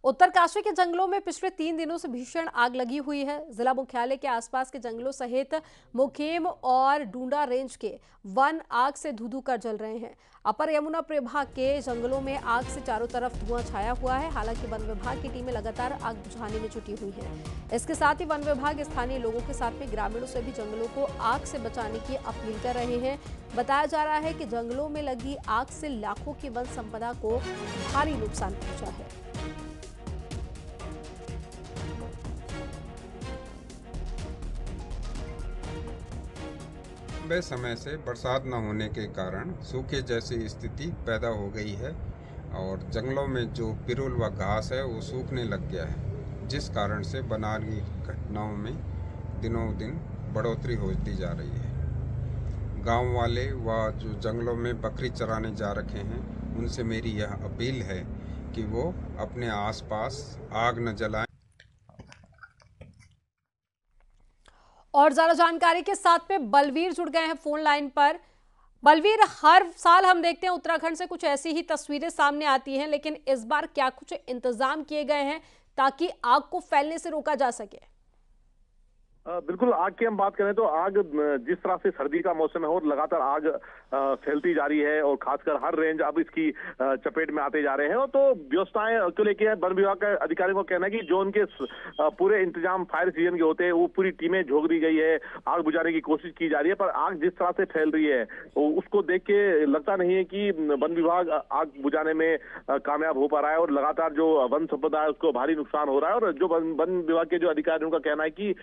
उत्तरकाशी के जंगलों में पिछले 3 दिनों से भीषण आग लगी हुई है। जिला मुख्यालय के आसपास के जंगलों सहित मुखेम और डूंडा रेंज के वन आग से धू-धू कर जल रहे हैं। अपर यमुना प्रभाग के जंगलों में आग से चारों तरफ धुआं छाया हुआ है। हालांकि वन विभाग की टीमें लगातार आग बुझाने में जुटी हुई हैं। इसके साथ ही वन विभाग स्थानीय लोगों के साथ में ग्रामीणों से भी जंगलों को आग से बचाने की अपील कर रहे हैं। बताया जा रहा है कि जंगलों में लगी आग से लाखों की वन संपदा को भारी नुकसान पहुंचा है। लंबे समय से बरसात न होने के कारण सूखे जैसी स्थिति पैदा हो गई है और जंगलों में जो पिरुल व घास है वो सूखने लग गया है, जिस कारण से बनावटी घटनाओं में दिनों दिन बढ़ोतरी होती जा रही है। गांव वाले व जो जंगलों में बकरी चराने जा रखे हैं उनसे मेरी यह अपील है कि वो अपने आसपास आग न जलाएं। और ज्यादा जानकारी के साथ में बलवीर जुड़ गए हैं फोन लाइन पर। बलवीर, हर साल हम देखते हैं उत्तराखंड से कुछ ऐसी ही तस्वीरें सामने आती हैं, लेकिन इस बार क्या कुछ इंतजाम किए गए हैं ताकि आग को फैलने से रोका जा सके? बिल्कुल, आग की हम बात करें तो आग जिस तरह से सर्दी का मौसम है और लगातार आग फैलती जा रही है और खासकर हर रेंज अब इसकी चपेट में आते जा रहे हैं। और तो व्यवस्थाएं क्यों लेके वन विभाग के अधिकारियों का कहना है कि जो उनके पूरे इंतजाम फायर सीजन के होते हैं वो पूरी टीमें झोंक दी गई है, आग बुझाने की कोशिश की जा रही है। पर आग जिस तरह से फैल रही है उसको देख के लगता नहीं है कि वन विभाग आग बुझाने में कामयाब हो पा रहा है और लगातार जो वन संपदा है उसको भारी नुकसान हो रहा है। और जो वन विभाग के जो अधिकारियों का कहना है कि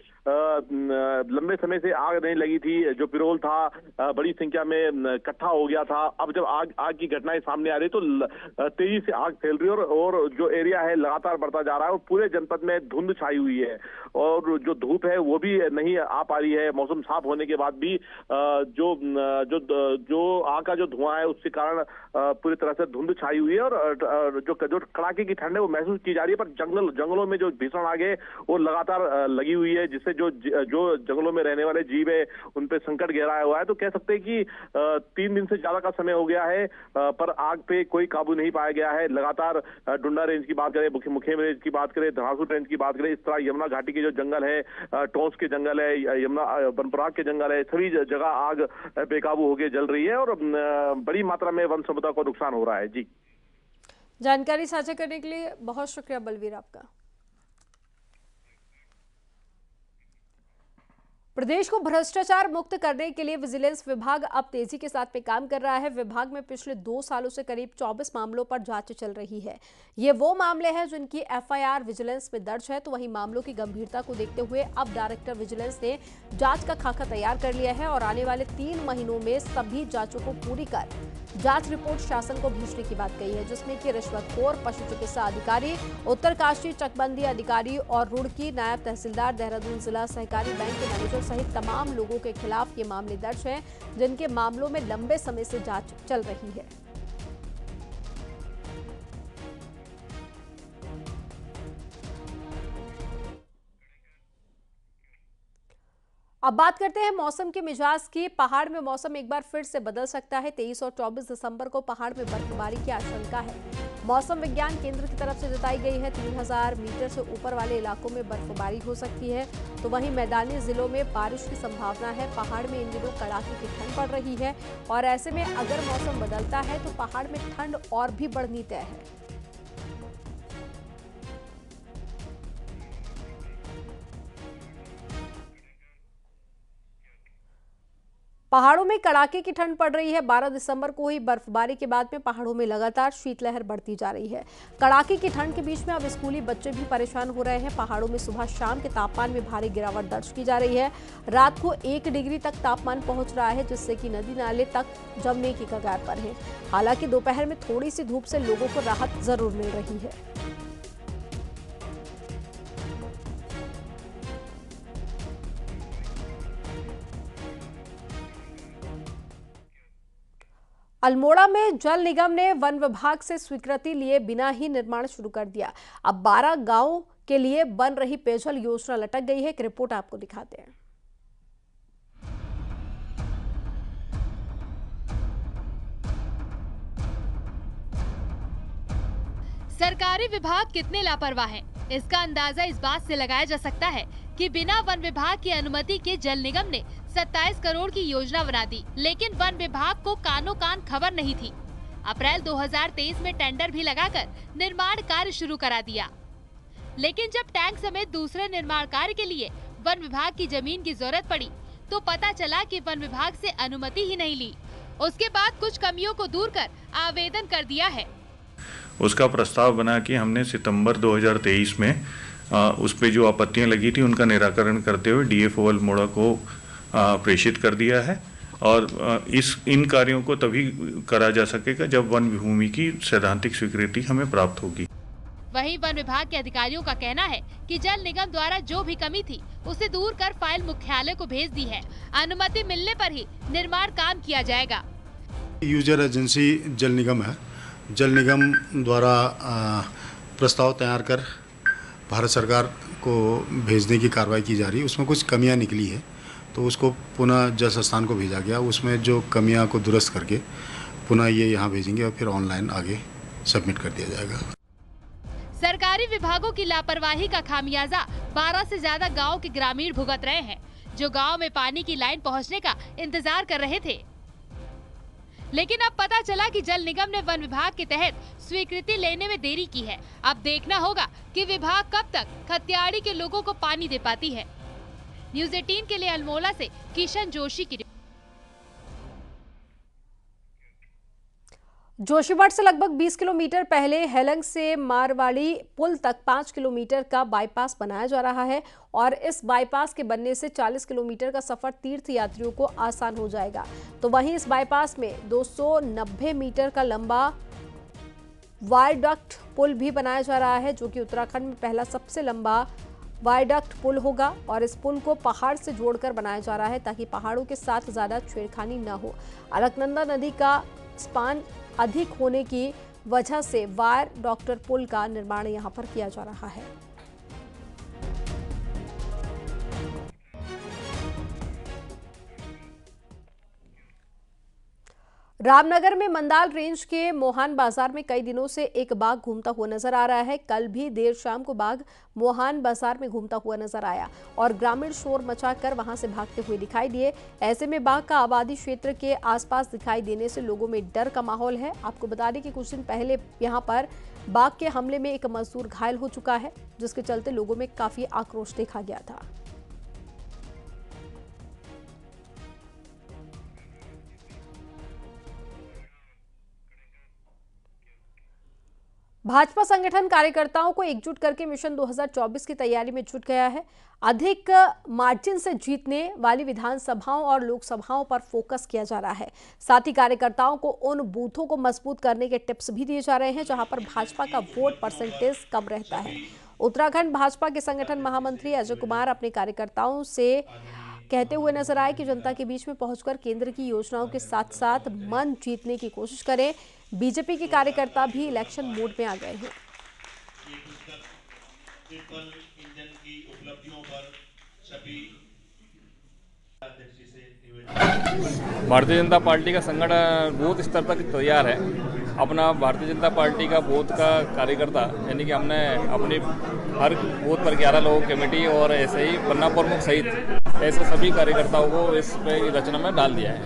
लंबे समय से आग नहीं लगी थी, जो पिरोल था बड़ी संख्या में इकट्ठा हो गया था। अब जब आग की घटनाएं सामने आ रही तो तेजी से आग फैल रही है और जो एरिया है लगातार बढ़ता जा रहा है और पूरे जनपद में धुंध छाई हुई है और जो धूप है वो भी नहीं आ पा रही है। मौसम साफ होने के बाद भी जो जो जो आग का जो धुआं है उसके कारण पूरी तरह से धुंध छाई हुई है और जो कड़ाके की ठंड है वो महसूस की जा रही है। पर जंगलों में जो भीषण आग है वो लगातार लगी हुई है, जिससे जो जंगलों में रहने वाले जीव है उन पे संकट गहराया हुआ है। तो कह सकते हैं कि 3 दिन से ज्यादा का समय हो गया है पर आग पे कोई काबू नहीं पाया गया है। लगातार डुंडा रेंज की बात करें, मुखेम रेंज की बात करें, धरासूर रेंज की बात करें, इस तरह यमुना घाटी के जो जंगल है, टोंस के जंगल है, यमुना बनपराग के जंगल है, सभी जगह आग बेकाबू होकर जल रही है और बड़ी मात्रा में वन संपदा को नुकसान हो रहा है। जी, जानकारी साझा करने के लिए बहुत शुक्रिया बलवीर आपका। प्रदेश को भ्रष्टाचार मुक्त करने के लिए विजिलेंस विभाग अब तेजी के साथ में काम कर रहा है। विभाग में पिछले 2 सालों से करीब 24 मामलों पर जांच चल रही है। ये वो मामले हैं जिनकी एफआईआर विजिलेंस में दर्ज है। तो वहीं मामलों की गंभीरता को देखते हुए अब डायरेक्टर विजिलेंस ने जांच का खाका तैयार कर लिया है और आने वाले 3 महीनों में सभी जांचों को पूरी कर जांच रिपोर्ट शासन को भेजने की बात कही है, जिसमें कि रिश्वतखोर पशु चिकित्सा अधिकारी, उत्तरकाशी चकबंदी अधिकारी और रुड़की नायब तहसीलदार, देहरादून जिला सहकारी बैंक के मैनेजर सहित तमाम लोगों के खिलाफ ये मामले दर्ज हैं, जिनके मामलों में लंबे समय से जांच चल रही है। अब बात करते हैं मौसम के मिजाज की। पहाड़ में मौसम एक बार फिर से बदल सकता है। 23 और 24 दिसंबर को पहाड़ में बर्फबारी की आशंका है। मौसम विज्ञान केंद्र की तरफ से जताई गई है 3000 मीटर से ऊपर वाले इलाकों में बर्फबारी हो सकती है। तो वहीं मैदानी जिलों में बारिश की संभावना है। पहाड़ में इन दिनों कड़ाके की ठंड पड़ रही है और ऐसे में अगर मौसम बदलता है तो पहाड़ में ठंड और भी बढ़नी तय है। पहाड़ों में कड़ाके की ठंड पड़ रही है। 12 दिसंबर को हुई बर्फबारी के बाद में पहाड़ों में लगातार शीतलहर बढ़ती जा रही है। कड़ाके की ठंड के बीच में अब स्कूली बच्चे भी परेशान हो रहे हैं। पहाड़ों में सुबह शाम के तापमान में भारी गिरावट दर्ज की जा रही है। रात को 1 डिग्री तक तापमान पहुंच रहा है, जिससे कि नदी नाले तक जमने की कगार पर है। हालांकि दोपहर में थोड़ी सी धूप से लोगों को राहत जरूर मिल रही है। अल्मोड़ा में जल निगम ने वन विभाग से स्वीकृति लिए बिना ही निर्माण शुरू कर दिया। अब 12 गांवों के लिए बन रही पेयजल योजना लटक गई है। एक रिपोर्ट आपको दिखाते हैं। सरकारी विभाग कितने लापरवाह हैं, इसका अंदाजा इस बात से लगाया जा सकता है कि बिना वन विभाग की अनुमति के जल निगम ने 27 करोड़ की योजना बना दी, लेकिन वन विभाग को कानो कान खबर नहीं थी। अप्रैल 2023 में टेंडर भी लगाकर निर्माण कार्य शुरू करा दिया, लेकिन जब टैंक समेत दूसरे निर्माण कार्य के लिए वन विभाग की जमीन की जरूरत पड़ी तो पता चला कि वन विभाग से अनुमति ही नहीं ली। उसके बाद कुछ कमियों को दूर कर आवेदन कर दिया है। उसका प्रस्ताव बना कि हमने सितंबर 2023 में उस पे जो आपत्तियां लगी थी उनका निराकरण करते हुए डीएफओ अल्मोड़ा को प्रेषित कर दिया है और इन कार्यों को तभी करा जा सकेगा जब वन भूमि की सैद्धांतिक स्वीकृति हमें प्राप्त होगी। वहीं वन विभाग के अधिकारियों का कहना है कि जल निगम द्वारा जो भी कमी थी उसे दूर कर फाइल मुख्यालय को भेज दी है। अनुमति मिलने पर ही निर्माण काम किया जाएगा। यूजर एजेंसी जल निगम है। जल निगम द्वारा प्रस्ताव तैयार कर भारत सरकार को भेजने की कार्रवाई की जा रही है। उसमें कुछ कमियां निकली है तो उसको पुनः जल संस्थान को भेजा गया। उसमें जो कमियां को दुरुस्त करके पुनः ये यहाँ भेजेंगे और फिर ऑनलाइन आगे सबमिट कर दिया जाएगा। सरकारी विभागों की लापरवाही का खामियाजा 12 से ज्यादा गाँव के ग्रामीण भुगत रहे हैं, जो गाँव में पानी की लाइन पहुँचने का इंतजार कर रहे थे। लेकिन अब पता चला कि जल निगम ने वन विभाग के तहत स्वीकृति लेने में देरी की है। अब देखना होगा कि विभाग कब तक खत्याड़ी के लोगों को पानी दे पाती है। न्यूज़ 18 के लिए अल्मोड़ा से किशन जोशी की। जोशीमठ से लगभग 20 किलोमीटर पहले हेलंग से मारवाड़ी पुल तक 5 किलोमीटर का बाईपास बनाया जा रहा है और इस बाईपास के बनने से 40 किलोमीटर का सफर तीर्थ यात्रियों को आसान हो जाएगा। तो वहीं इस बाईपास में 290 मीटर का लंबा वायडक्ट पुल भी बनाया जा रहा है, जो कि उत्तराखंड में पहला सबसे लंबा वायडक्ट पुल होगा और इस पुल को पहाड़ से जोड़कर बनाया जा रहा है ताकि पहाड़ों के साथ ज्यादा छेड़खानी न हो। अलकनंदा नदी का स्पान अधिक होने की वजह से वायर डॉक्टर पुल का निर्माण यहां पर किया जा रहा है। रामनगर में मंदाल रेंज के मोहान बाजार में कई दिनों से एक बाघ घूमता हुआ नजर आ रहा है। कल भी देर शाम को बाघ मोहान बाजार में घूमता हुआ नजर आया और ग्रामीण शोर मचाकर वहां से भागते हुए दिखाई दिए। ऐसे में बाघ का आबादी क्षेत्र के आसपास दिखाई देने से लोगों में डर का माहौल है। आपको बता दें कि कुछ दिन पहले यहां पर बाघ के हमले में एक मजदूर घायल हो चुका है, जिसके चलते लोगों में काफी आक्रोश देखा गया था। भाजपा संगठन कार्यकर्ताओं को एकजुट करके मिशन 2024 की तैयारी में जुट गया है। अधिक मार्जिन से जीतने वाली विधानसभाओं और लोकसभाओं पर फोकस किया जा रहा है। साथ ही कार्यकर्ताओं को उन बूथों को मजबूत करने के टिप्स भी दिए जा रहे हैं जहां पर भाजपा का वोट परसेंटेज कम रहता है। उत्तराखंड भाजपा के संगठन महामंत्री अजय कुमार अपने कार्यकर्ताओं से कहते हुए नजर आए कि जनता के बीच में पहुंचकर केंद्र की योजनाओं के साथ साथ मन जीतने की कोशिश करें। बीजेपी के कार्यकर्ता भी इलेक्शन मोड में आ गए हैं। भारतीय जनता पार्टी का संगठन बूथ स्तर तक तैयार है। अपना भारतीय जनता पार्टी का बूथ का कार्यकर्ता यानी कि हमने अपनी हर बूथ पर 11 लोगों कमेटी और ऐसे ही पन्ना प्रमुख सहित ऐसे सभी कार्यकर्ताओं को इस रचना में डाल दिया है।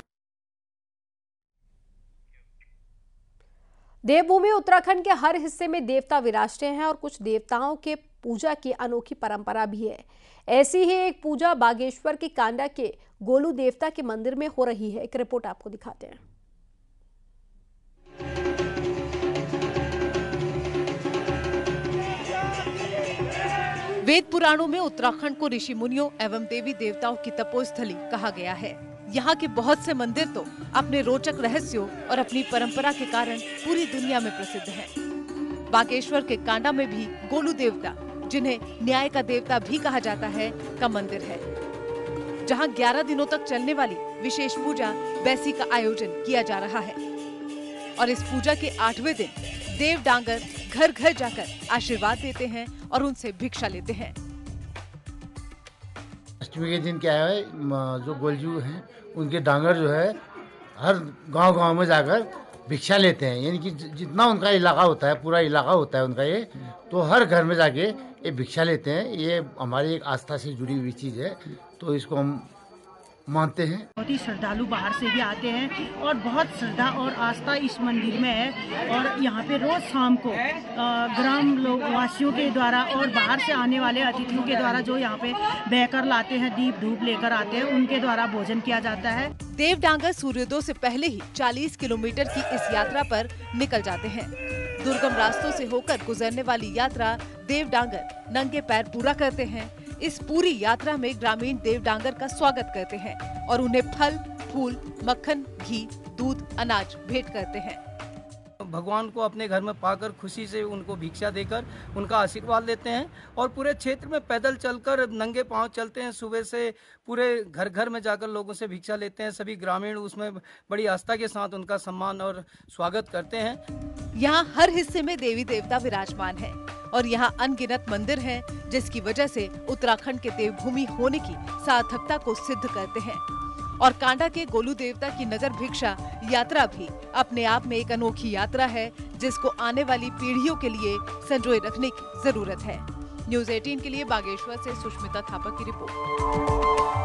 देवभूमि उत्तराखंड के हर हिस्से में देवता विराजते हैं और कुछ देवताओं के पूजा की अनोखी परंपरा भी है। ऐसी ही एक पूजा बागेश्वर के कांडा के गोलू देवता के मंदिर में हो रही है। एक रिपोर्ट आपको दिखाते हैं। वेद पुराणों में उत्तराखंड को ऋषि मुनियों एवं देवी देवताओं की तपोस्थली कहा गया है। यहाँ के बहुत से मंदिर तो अपने रोचक रहस्यों और अपनी परंपरा के कारण पूरी दुनिया में प्रसिद्ध हैं। बागेश्वर के कांडा में भी गोलू देवता, जिन्हें न्याय का देवता भी कहा जाता है, का मंदिर है, जहाँ 11 दिनों तक चलने वाली विशेष पूजा बैसी का आयोजन किया जा रहा है। और इस पूजा के 8वें दिन देव डांगर घर घर जाकर आशीर्वाद देते हैं और उनसे भिक्षा लेते हैं। अष्टमी के दिन क्या है, जो गोलजू हैं उनके डांगर जो है हर गांव-गांव में जाकर भिक्षा लेते हैं, यानी कि जितना उनका इलाका होता है, पूरा इलाका होता है उनका ये, तो हर घर में जाके ये भिक्षा लेते हैं। ये हमारी एक आस्था से जुड़ी हुई चीज़ है, तो इसको हम मानते हैं। बहुत ही श्रद्धालु बाहर से भी आते हैं और बहुत श्रद्धा और आस्था इस मंदिर में है। और यहाँ पे रोज शाम को ग्राम लोग वासियों के द्वारा और बाहर से आने वाले अतिथियों के द्वारा जो यहाँ पे बहकर लाते हैं, दीप धूप लेकर आते हैं, उनके द्वारा भोजन किया जाता है। देवडांगर सूर्योदय से पहले ही 40 किलोमीटर की इस यात्रा पर निकल जाते हैं। दुर्गम रास्तों से होकर गुजरने वाली यात्रा देवडांगर नंगे पैर पूरा करते हैं। इस पूरी यात्रा में ग्रामीण देवडांगर का स्वागत करते हैं और उन्हें फल, फूल, मक्खन, घी, दूध, अनाज भेंट करते हैं। भगवान को अपने घर में पाकर खुशी से उनको भिक्षा देकर उनका आशीर्वाद लेते हैं और पूरे क्षेत्र में पैदल चलकर नंगे पांव चलते हैं। सुबह से पूरे घर घर में जाकर लोगों से भिक्षा लेते हैं। सभी ग्रामीण उसमें बड़ी आस्था के साथ उनका सम्मान और स्वागत करते हैं। यहाँ हर हिस्से में देवी देवता विराजमान हैं और यहाँ अनगिनत मंदिर हैं, जिसकी वजह से उत्तराखंड के देवभूमि होने की सार्थकता को सिद्ध करते हैं। और कांडा के गोलू देवता की नगर भिक्षा यात्रा भी अपने आप में एक अनोखी यात्रा है, जिसको आने वाली पीढ़ियों के लिए संजोए रखने की जरूरत है। न्यूज़ 18 के लिए बागेश्वर से सुष्मिता थापा की रिपोर्ट।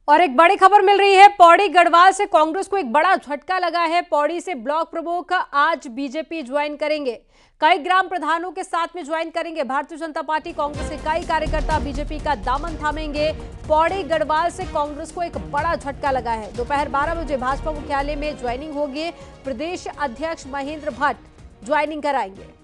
और एक बड़ी खबर मिल रही है, पौड़ी गढ़वाल से कांग्रेस को एक बड़ा झटका लगा है। पौड़ी से ब्लॉक प्रमुख आज बीजेपी ज्वाइन करेंगे, कई ग्राम प्रधानों के साथ में ज्वाइन करेंगे। भारतीय जनता पार्टी कांग्रेस के कई कार्यकर्ता बीजेपी का दामन थामेंगे। पौड़ी गढ़वाल से कांग्रेस को एक बड़ा झटका लगा है। दोपहर 12 बजे भाजपा मुख्यालय में ज्वाइनिंग होगी। प्रदेश अध्यक्ष महेंद्र भट्ट ज्वाइनिंग कराएंगे।